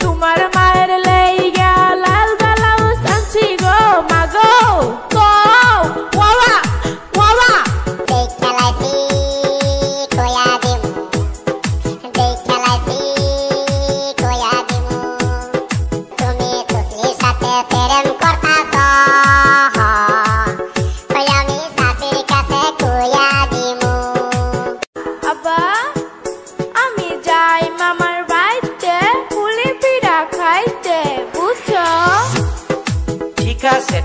তোমার মায়ের লেইগা লাল ব্লাউজ আনছি গো মাগো গো ওয়া ওয়া দেখ খেলাইছি কয়া দিমু দেখ খেলাইছি কয়া দিমু তুমি তুসলির সাথে প্রেম করতাছ কই আমি শাশুড়ির কাছে কয়া দিমু আব্বা আমি যাই মামার বাড়িতে পুলি পিঠা খাইতে বুঝছো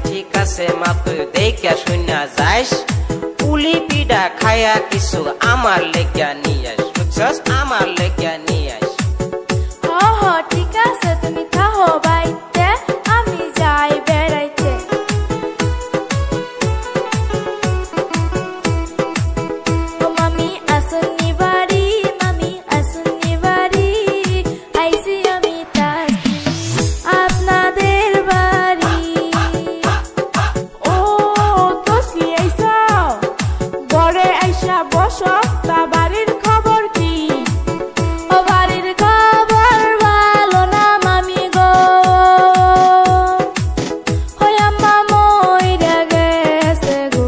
ঠিক আছে মা তুই দেখে শুনা যাইস পুলি পিঠা খায়া কিছু আমার লেগা নিয়ে আস বুঝছস আমার লেগা নিয়ে আস হ ঠিক আছে তুমি থাকো বাড়িতে আমি যাই বেড়াইতে ও মামি আসুনি বাড়ি মামি আসুনি বাড়ি আইসি আমি তাসি আপনাদের বাড়ি ও তসলি আইসা ঘরে আইসা বসো তা বাড়ির খবর কি ও বাড়ির খবর ভালো না মামি গো ওই আম্মা মইরা গেছে গো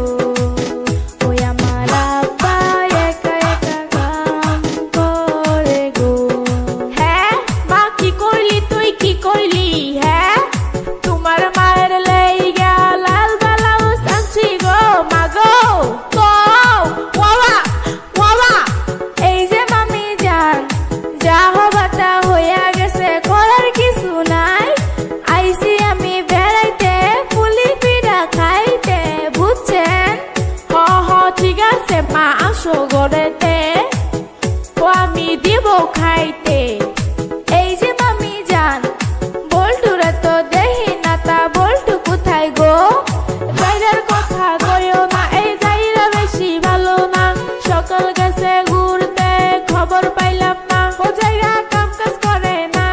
ওই আমার আব্বা একা একা কাম করে গো হ্যাঁ মা কি করলি তুই কি করলি হ্যাঁ তোমার মায়ের লেইগা লাল ব্লাউজ আনছি গো মাগো গো ওয়া ওয়া এই যে মামি যান যা হবার তা হইয়া গেছে করার কিছু নাই আইসি আমি বেড়াইতে পুলি পিঠা খাইতে বুঝছেন হ ঠিক আছে মা আসো ঘরেতে ও আমি দিব খাইতে এই যে মামি যান বল্টুরা তো দেখি না তা বল্টু কোথায় গো বাইরের কথা কইও না এই যাইরা বেশি ভালো না সকাল গেছে ঘুরতে খবর পাইলাম না ও যাইরা কাম কাজ করে না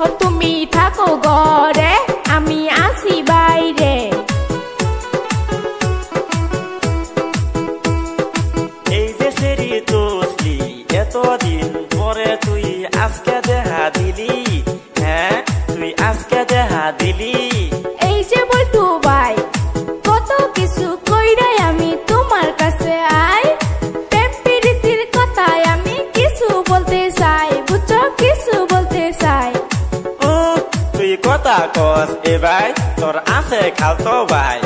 ও তুমি থাকো ঘরে আমি আসি বাইরে এই যে সেরি তসলি এতদিন পরে তুই আজকে দেখা দিলি হ্যাঁ তুই আজকে দেখা দিলি এই যে বল্টু ভাই কত কিছু কইরাই আমি তোমার কাছে আই প্রেম প্রীতির কথায় আমি কিছু বলতে চাই বুঝছো কিছু বলতে চাই তুই কথা কস এ ভাই তোর আছে খালতো ভাই